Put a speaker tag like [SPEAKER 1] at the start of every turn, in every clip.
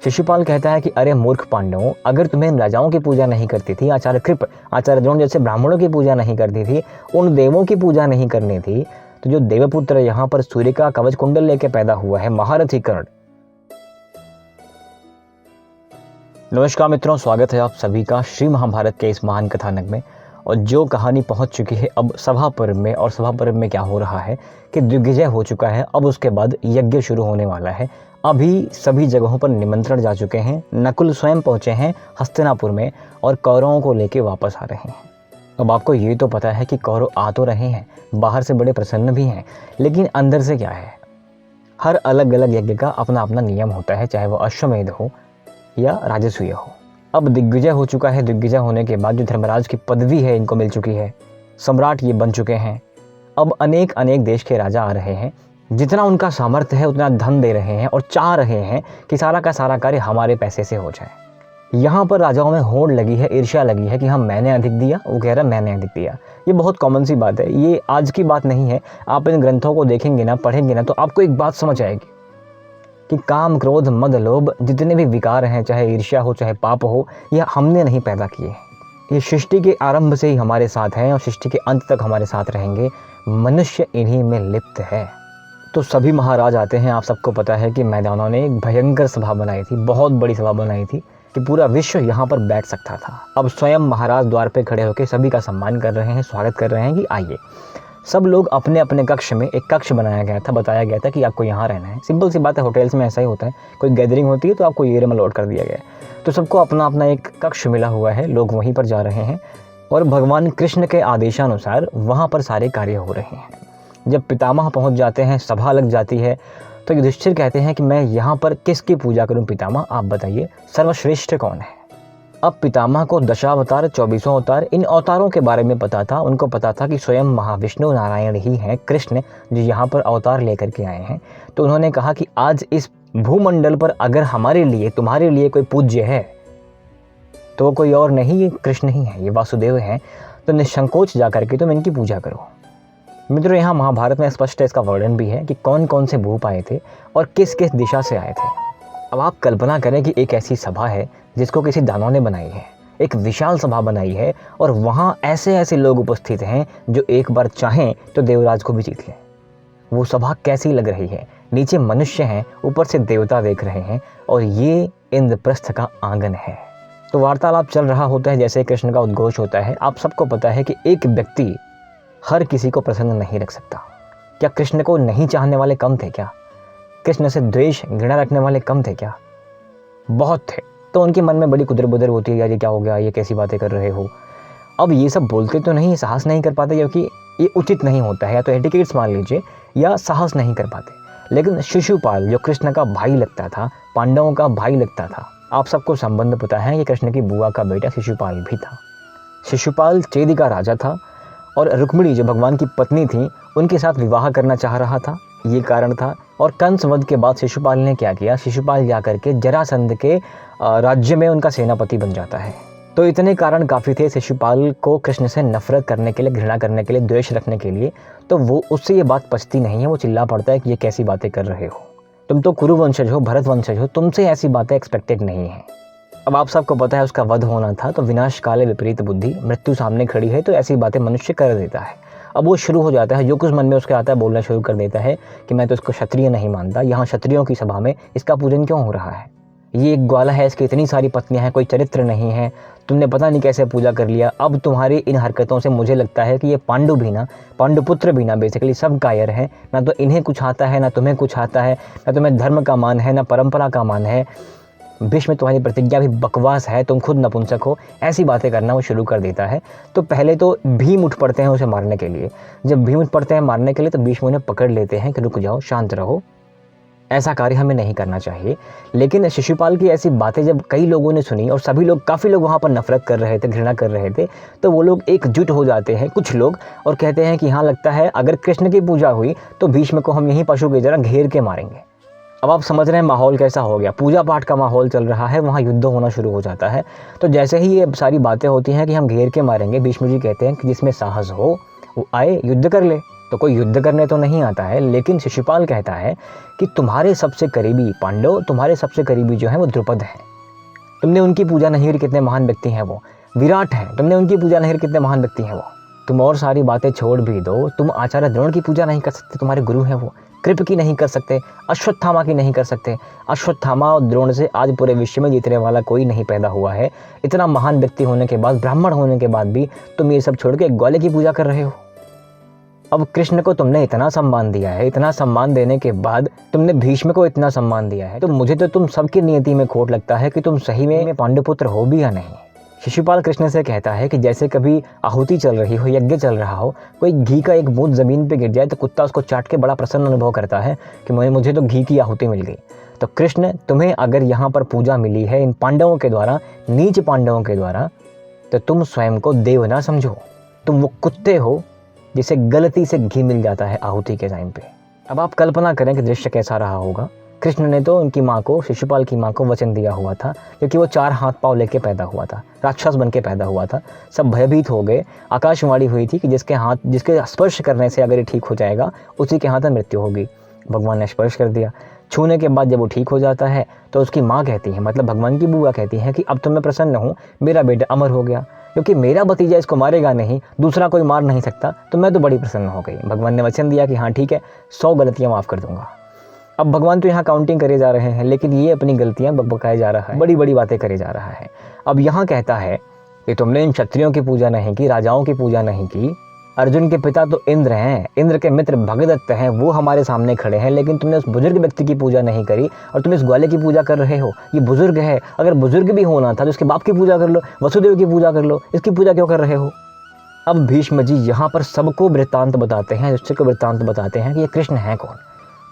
[SPEAKER 1] शिशुपाल कहता है कि अरे मूर्ख पांडवों, अगर तुम्हें इन राजाओं की पूजा नहीं करती थी, आचार्य कृप, आचार्य द्रोण जैसे ब्राह्मणों की पूजा नहीं करती थी, उन देवों की पूजा नहीं करनी थी, तो जो देवपुत्र यहाँ पर सूर्य का कवच कुंडल लेके पैदा हुआ है, महारथी कर्ण। नमस्कार मित्रों, स्वागत है आप सभी का श्री महाभारत के इस महान कथानक में। और जो कहानी पहुंच चुकी है अब सभा पर्व में, और सभा पर्व में क्या हो रहा है कि दिग्विजय हो चुका है। अब उसके बाद यज्ञ शुरू होने वाला है। अभी सभी जगहों पर निमंत्रण जा चुके हैं। नकुल स्वयं पहुंचे हैं हस्तिनापुर में और कौरवों को लेके वापस आ रहे हैं। अब आपको ये तो पता है कि कौरव आ तो रहे हैं, बाहर से बड़े प्रसन्न भी हैं, लेकिन अंदर से क्या है, हर अलग अलग यज्ञ का अपना अपना नियम होता है, चाहे वो अश्वमेध हो या राजसूय हो। अब दिग्विजय हो चुका है। दिग्विजय होने के बाद जो धर्मराज की पदवी है इनको मिल चुकी है, सम्राट ये बन चुके हैं। अब अनेक अनेक देश के राजा आ रहे हैं, जितना उनका सामर्थ्य है उतना धन दे रहे हैं और चाह रहे हैं कि सारा का सारा कार्य हमारे पैसे से हो जाए। यहाँ पर राजाओं में होड़ लगी है, ईर्ष्या लगी है कि हम मैंने अधिक दिया, वो कह रहा मैंने अधिक दिया। ये बहुत कॉमन सी बात है, ये आज की बात नहीं है। आप इन ग्रंथों को देखेंगे ना, पढ़ेंगे ना, तो आपको एक बात समझ आएगी कि काम, क्रोध, मद, लोभ जितने भी विकार हैं, चाहे ईर्ष्या हो चाहे पाप हो, यह हमने नहीं पैदा किए हैं। ये सृष्टि के आरंभ से ही हमारे साथ हैं और सृष्टि के अंत तक हमारे साथ रहेंगे। मनुष्य इन्हीं में लिप्त है। तो सभी महाराज आते हैं। आप सबको पता है कि मैदानों ने एक भयंकर सभा बनाई थी, बहुत बड़ी सभा बनाई थी कि पूरा विश्व यहाँ पर बैठ सकता था। अब स्वयं महाराज द्वार पे खड़े होकर सभी का सम्मान कर रहे हैं, स्वागत कर रहे हैं कि आइए। सब लोग अपने अपने कक्ष में, एक कक्ष बनाया गया था, बताया गया था कि आपको यहाँ रहना है। सिंपल सी बात है, होटल्स में ऐसा ही होता है, कोई गैदरिंग होती है तो आपको ये रूम अलॉट कर दिया गया है। तो सबको अपना अपना एक कक्ष मिला हुआ है, लोग वहीं पर जा रहे हैं और भगवान कृष्ण के आदेशानुसार वहाँ पर सारे कार्य हो रहे हैं। जब पितामह पहुँच जाते हैं, सभा लग जाती है, तो युधिष्ठिर कहते हैं कि मैं यहाँ पर किसकी पूजा करूँ पितामह, आप बताइए सर्वश्रेष्ठ कौन है। अब पितामह को दशावतार, 24 अवतार, इन अवतारों के बारे में पता था। उनको पता था कि स्वयं महाविष्णु नारायण ही हैं, कृष्ण, जो यहाँ पर अवतार लेकर के आए हैं। तो उन्होंने कहा कि आज इस भूमंडल पर अगर हमारे लिए, तुम्हारे लिए कोई पूज्य है तो वो कोई और नहीं, ये कृष्ण ही है, ये वासुदेव हैं। तो निसंकोच जा करके तुम इनकी पूजा करो। मित्रों, यहाँ महाभारत में स्पष्ट इसका वर्णन भी है कि कौन कौन से भूप आए थे और किस किस दिशा से आए थे। अब आप कल्पना करें कि एक ऐसी सभा है जिसको किसी दानव ने बनाई है, एक विशाल सभा बनाई है और वहाँ ऐसे ऐसे लोग उपस्थित हैं जो एक बार चाहें तो देवराज को भी जीत लें। वो सभा कैसी लग रही है? नीचे मनुष्य हैं, ऊपर से देवता देख रहे हैं और ये इंद्रप्रस्थ का आंगन है। तो वार्तालाप चल रहा होता है, जैसे कृष्ण का उद्घोष होता है। आप सबको पता है कि एक व्यक्ति हर किसी को प्रसन्न नहीं रख सकता। क्या कृष्ण को नहीं चाहने वाले कम थे क्या? कृष्ण से द्वेष, घृणा रखने वाले कम थे क्या? बहुत थे। तो उनके मन में बड़ी कुदर बुदर होती है, यार ये क्या हो गया, ये कैसी बातें कर रहे हो। अब ये सब बोलते तो नहीं, साहस नहीं कर पाते, क्योंकि ये उचित नहीं होता है, या तो एटिकेट्स मान लीजिए, या साहस नहीं कर पाते। लेकिन शिशुपाल, जो कृष्ण का भाई लगता था, पांडवों का भाई लगता था, आप सबको संबंध पता है कि कृष्ण की बुआ का बेटा शिशुपाल भी था। शिशुपाल चेदी का राजा था और रुक्मिणी, जो भगवान की पत्नी थी, उनके साथ विवाह करना चाह रहा था, ये कारण था। और कंस वध के बाद शिशुपाल ने क्या किया, शिशुपाल जाकर के जरासंध के राज्य में उनका सेनापति बन जाता है। तो इतने कारण काफ़ी थे शिशुपाल को कृष्ण से नफरत करने के लिए, घृणा करने के लिए, द्वेष रखने के लिए। तो वो, उससे ये बात पचती नहीं है। वो चिल्ला पड़ता है कि ये कैसी बातें कर रहे हो, तुम तो कुरु वंशज हो, भरत वंशज हो, तुमसे ऐसी बातें एक्सपेक्टेड नहीं है। अब आप सबको पता है उसका वध होना था, तो विनाश काले विपरीत बुद्धि, मृत्यु सामने खड़ी है, तो ऐसी बातें मनुष्य कर देता है। अब वो शुरू हो जाता है, जो कुछ मन में उसके आता है बोलना शुरू कर देता है कि मैं तो इसको क्षत्रिय नहीं मानता, यहाँ क्षत्रियों की सभा में इसका पूजन क्यों हो रहा है, ये एक ग्वाला है, इसकी इतनी सारी पत्नियां हैं, कोई चरित्र नहीं है, तुमने पता नहीं कैसे पूजा कर लिया। अब तुम्हारी इन हरकतों से मुझे लगता है कि ये पांडु भी ना, पांडुपुत्र भी ना, बेसिकली सब कायर हैं। ना तो इन्हें कुछ आता है, ना तुम्हें कुछ आता है, ना तुम्हें धर्म का मान है, ना परंपरा का मान है। भीष्म, तुम्हारी प्रतिज्ञा भी बकवास है, तुम खुद नपुंसक हो, ऐसी बातें करना वो शुरू कर देता है। तो पहले तो भीम उठ पड़ते हैं उसे मारने के लिए। जब भीम उठ पड़ते हैं मारने के लिए, तो भीष्म उन्हें पकड़ लेते हैं कि रुक जाओ, शांत रहो, ऐसा कार्य हमें नहीं करना चाहिए। लेकिन शिशुपाल की ऐसी बातें जब कई लोगों ने सुनी, और सभी लोग, काफ़ी लोग वहाँ पर नफरत कर रहे थे, घृणा कर रहे थे, तो वो लोग एकजुट हो जाते हैं कुछ लोग और कहते हैं कि हाँ, लगता है अगर कृष्ण की पूजा हुई तो भीष्म को हम यहीं पशु की तरह घेर के मारेंगे। अब आप समझ रहे हैं माहौल कैसा हो गया, पूजा पाठ का माहौल चल रहा है, वहाँ युद्ध होना शुरू हो जाता है। तो जैसे ही ये सारी बातें होती हैं कि हम घेर के मारेंगे, भीष्म जी कहते हैं कि जिसमें साहस हो वो आए, युद्ध कर ले। तो कोई युद्ध करने तो नहीं आता है, लेकिन शिशुपाल कहता है कि तुम्हारे सबसे करीबी पांडव, तुम्हारे सबसे करीबी जो है वो द्रुपद है। तुमने उनकी पूजा नहीं करी, कितने महान व्यक्ति हैं वो। विराट है, तुमने उनकी पूजा नहीं करी, कितने महान व्यक्ति हैं वो। तुम और सारी बातें छोड़ भी दो, तुम आचार्य द्रोण की पूजा नहीं कर सकते, तुम्हारे गुरु हैं वो। कृप की नहीं कर सकते, अश्वत्थामा की नहीं कर सकते। अश्वत्थामा और द्रोण से आज पूरे विश्व में जीतने वाला कोई नहीं पैदा हुआ है। इतना महान व्यक्ति होने के बाद, ब्राह्मण होने के बाद भी तुम ये सब छोड़ के एक ग्वाले की पूजा कर रहे हो। अब कृष्ण को तुमने इतना सम्मान दिया है, इतना सम्मान देने के बाद तुमने भीष्म को इतना सम्मान दिया है, तो मुझे तो तुम सबकी नियति में खोट लगता है कि तुम सही में पांडुपुत्र हो भी या नहीं। शिशुपाल कृष्ण से कहता है कि जैसे कभी आहुति चल रही हो, यज्ञ चल रहा हो, कोई घी का एक बूंद ज़मीन पे गिर जाए तो कुत्ता उसको चाट के बड़ा प्रसन्न अनुभव करता है कि मुझे तो घी की आहुति मिल गई। तो कृष्ण, तुम्हें अगर यहाँ पर पूजा मिली है इन पांडवों के द्वारा, नीच पांडवों के द्वारा, तो तुम स्वयं को देव ना समझो। तुम वो कुत्ते हो जिसे गलती से घी मिल जाता है आहुति के टाइम पे। अब आप कल्पना करें कि दृश्य कैसा रहा होगा। कृष्ण ने तो उनकी माँ को, शिशुपाल की माँ को वचन दिया हुआ था, क्योंकि वो 4 हाथ पाँव लेके पैदा हुआ था, राक्षस बन के पैदा हुआ था। सब भयभीत हो गए। आकाशवाणी हुई थी कि जिसके स्पर्श करने से अगर ये ठीक हो जाएगा, उसी के हाथ में मृत्यु होगी। भगवान ने स्पर्श कर दिया। छूने के बाद जब वो ठीक हो जाता है तो उसकी माँ कहती है, मतलब भगवान की बुआ कहती है कि अब तो मैं प्रसन्न हूँ, मेरा बेटा अमर हो गया, क्योंकि मेरा भतीजा इसको मारेगा नहीं, दूसरा कोई मार नहीं सकता, तो मैं तो बड़ी प्रसन्न हो गई। भगवान ने वचन दिया कि हाँ ठीक है, 100 गलतियाँ माफ़ कर दूंगा। अब भगवान तो यहाँ काउंटिंग करे जा रहे हैं, लेकिन ये अपनी गलतियाँ बकाए जा रहा है, बड़ी बड़ी बातें करे जा रहा है। अब यहाँ कहता है कि तुमने इन क्षत्रियों की पूजा नहीं की, राजाओं की पूजा नहीं की। अर्जुन के पिता तो इंद्र हैं, इंद्र के मित्र भगदत्त हैं, वो हमारे सामने खड़े हैं, लेकिन तुमने उस बुजुर्ग व्यक्ति की पूजा नहीं करी और तुम इस ग्वाले की पूजा कर रहे हो। ये बुजुर्ग है, अगर बुजुर्ग भी होना था तो इसके बाप की पूजा कर लो, वसुदेव की पूजा कर लो, इसकी पूजा क्यों कर रहे हो। अब भीष्म जी यहाँ पर सबको वृत्तांत बताते हैं, युधिष्ठिर को वृत्तांत बताते हैं कि ये कृष्ण हैं कौन,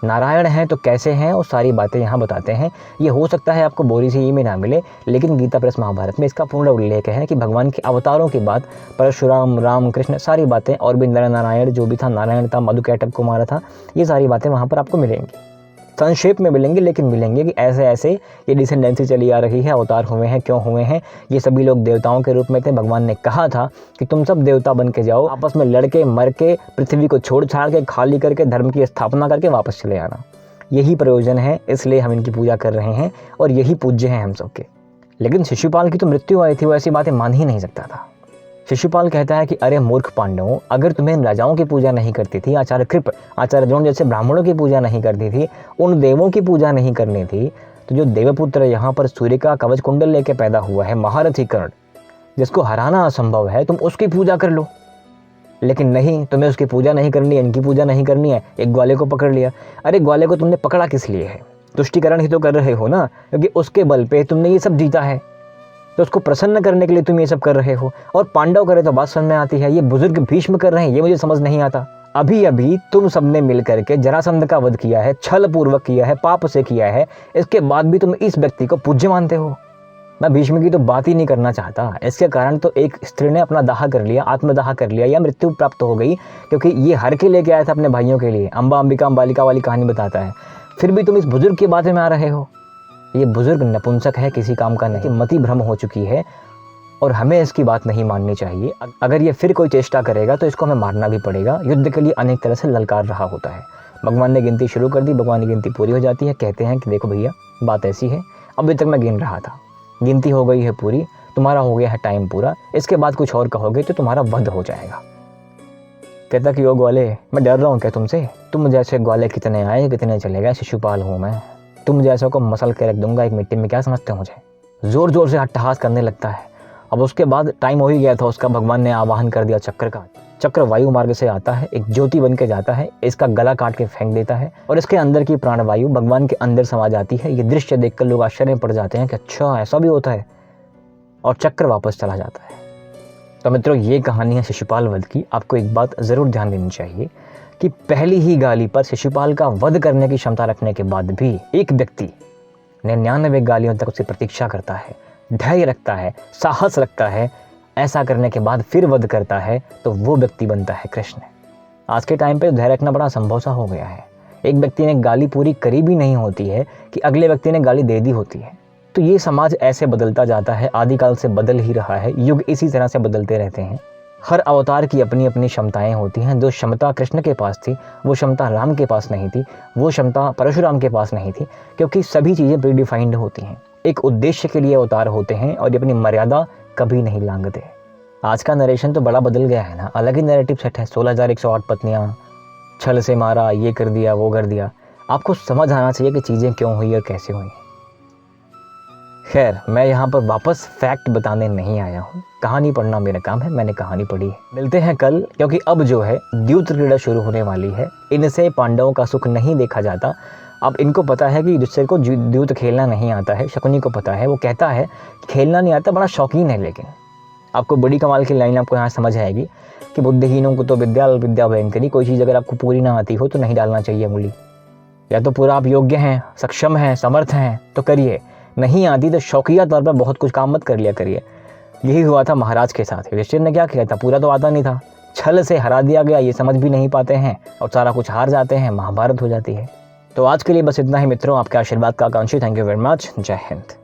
[SPEAKER 1] नारायण हैं तो कैसे हैं, और सारी बातें यहाँ बताते हैं। ये हो सकता है आपको बोरी सी में ना मिले, लेकिन गीता प्रेस महाभारत में इसका पूर्ण उल्लेख है कि भगवान के अवतारों की बात, परशुराम, राम, कृष्ण, सारी बातें, और भी नर नारायण जो भी था, नारायण था, मधुकैटभ को मारा था, ये सारी बातें वहाँ पर आपको मिलेंगी। संक्षेप में मिलेंगे, लेकिन मिलेंगे कि ऐसे ऐसे ये डिसेंडेंसी चली आ रही है, अवतार हुए हैं, क्यों हुए हैं। ये सभी लोग देवताओं के रूप में थे। भगवान ने कहा था कि तुम सब देवता बन के जाओ, आपस में लड़के मर के, पृथ्वी को छोड़ छाड़ के, खाली करके, धर्म की स्थापना करके वापस चले आना। यही प्रयोजन है, इसलिए हम इनकी पूजा कर रहे हैं और यही पूज्य हैं हम सबके। लेकिन शिशुपाल की तो मृत्यु आई थी, वो ऐसी बातें मान ही नहीं सकता था। शिशुपाल कहता है कि अरे मूर्ख पांडवों, अगर तुम्हें इन राजाओं की पूजा नहीं करती थी, आचार्य कृप, आचार्य द्रोण जैसे ब्राह्मणों की पूजा नहीं करती थी, उन देवों की पूजा नहीं करनी थी, तो जो देवपुत्र यहाँ पर सूर्य का कवच कुंडल लेके पैदा हुआ है, महारथी कर्ण, जिसको हराना असंभव है, तुम उसकी पूजा कर लो। लेकिन नहीं, तुम्हें उसकी पूजा नहीं करनी है, इनकी पूजा नहीं करनी है, एक ग्वाले को पकड़ लिया। अरे ग्वाले को तुमने पकड़ा किस लिए है? तुष्टिकरण ही तो कर रहे हो ना, क्योंकि उसके बल पे तुमने ये सब जीता है, तो उसको प्रसन्न करने के लिए तुम ये सब कर रहे हो। और पांडव करे तो बात समझ में आती है, ये बुजुर्ग भीष्म कर रहे हैं, ये मुझे समझ नहीं आता। अभी अभी तुम सबने मिल करके जरासंध का वध किया है, छल पूर्वक किया है, पाप से किया है, इसके बाद भी तुम इस व्यक्ति को पूज्य मानते हो। मैं भीष्म की तो बात ही नहीं करना चाहता। इसके कारण तो एक स्त्री ने अपना दाह कर लिया, आत्मदाह कर लिया, या मृत्यु प्राप्त हो गई, क्योंकि ये हर के लेके आया था अपने भाइयों के लिए। अंबा अंबिका अंबालिका वाली कहानी बताता है। फिर भी तुम इस बुजुर्ग की बातें में आ रहे हो। ये बुजुर्ग नपुंसक है, किसी काम का नहीं, मति भ्रम हो चुकी है और हमें इसकी बात नहीं माननी चाहिए। अगर ये फिर कोई चेष्टा करेगा तो इसको हमें मारना भी पड़ेगा। युद्ध के लिए अनेक तरह से ललकार रहा होता है। भगवान ने गिनती शुरू कर दी, भगवान की गिनती पूरी हो जाती है, कहते हैं कि देखो भैया बात ऐसी है, अभी तक मैं गिन रहा था, गिनती हो गई है पूरी, तुम्हारा हो गया है टाइम पूरा, इसके बाद कुछ और कहोगे तो तुम्हारा वध हो जाएगा। कहता कि ओ ग्वाले, मैं डर रहा हूँ क्या तुमसे? तुम जैसे ग्वाले कितने आए कितने चले गए, शिशुपाल हूँ मैं, तुम जैसों को मसल के रख दूंगा एक मिट्टी में, क्या समझते हो मुझे? जोर जोर से अट्टहास करने लगता है। अब उसके बाद टाइम हो ही गया था उसका, भगवान ने आवाहन कर दिया चक्र का। चक्र वायु मार्ग से आता है, एक ज्योति बन के जाता है, इसका गला काट के फेंक देता है और इसके अंदर की प्राणवायु भगवान के अंदर समा जाती है। ये दृश्य देखकर लोग आश्चर्य में पड़ जाते हैं कि अच्छा ऐसा भी होता है, और चक्र वापस चला जाता है। तो मित्रों, ये कहानी है शिशुपाल वध की। आपको एक बात ज़रूर ध्यान देनी चाहिए कि पहली ही गाली पर शिशुपाल का वध करने की क्षमता रखने के बाद भी एक व्यक्ति 99 गालियों तक उसकी प्रतीक्षा करता है, धैर्य रखता है, साहस रखता है, ऐसा करने के बाद फिर वध करता है, तो वो व्यक्ति बनता है कृष्ण। आज के टाइम पे धैर्य रखना बड़ा संभव सा हो गया है। एक व्यक्ति ने गाली पूरी करी भी नहीं होती है कि अगले व्यक्ति ने गाली दे दी होती है। तो ये समाज ऐसे बदलता जाता है, आदिकाल से बदल ही रहा है, युग इसी तरह से बदलते रहते हैं। हर अवतार की अपनी अपनी क्षमताएं होती हैं। जो क्षमता कृष्ण के पास थी वो क्षमता राम के पास नहीं थी, वो क्षमता परशुराम के पास नहीं थी, क्योंकि सभी चीज़ें प्रीडिफाइंड होती हैं। एक उद्देश्य के लिए अवतार होते हैं और ये अपनी मर्यादा कभी नहीं लांघते। आज का नरेशन तो बड़ा बदल गया है ना, अलग ही नैरेटिव सेट है। 16,108 पत्नियाँ, छल से मारा, ये कर दिया, वो कर दिया। आपको समझ आना चाहिए कि चीज़ें क्यों हुई और कैसे हुई। खैर, मैं यहाँ पर वापस फैक्ट बताने नहीं आया हूँ, कहानी पढ़ना मेरा काम है, मैंने कहानी पढ़ी है। मिलते हैं कल, क्योंकि अब जो है द्यूत क्रीड़ा शुरू होने वाली है। इनसे पांडवों का सुख नहीं देखा जाता। अब इनको पता है कि जिससे को द्यूत खेलना नहीं आता है। शकुनी को पता है, वो कहता है खेलना नहीं आता, बड़ा शौकीन है। लेकिन आपको बड़ी कमाल की लाइन आपको यहाँ समझ आएगी कि बुद्धिहीनों को तो विद्या विद्या भयंकरी। कोई चीज़ अगर आपको पूरी ना आती हो तो नहीं डालना चाहिए उंगली। या तो पूरा आप योग्य हैं, सक्षम हैं, समर्थ हैं तो करिए, नहीं आती तो शौकिया तौर पर बहुत कुछ काम मत कर लिया करिए। यही हुआ था महाराज के साथ। युधिष्ठिर ने क्या किया था, पूरा तो आता नहीं था, छल से हरा दिया गया, ये समझ भी नहीं पाते हैं और सारा कुछ हार जाते हैं, महाभारत हो जाती है। तो आज के लिए बस इतना ही मित्रों, आपके आशीर्वाद का आकांक्षी। Thank you very much. जय हिंद।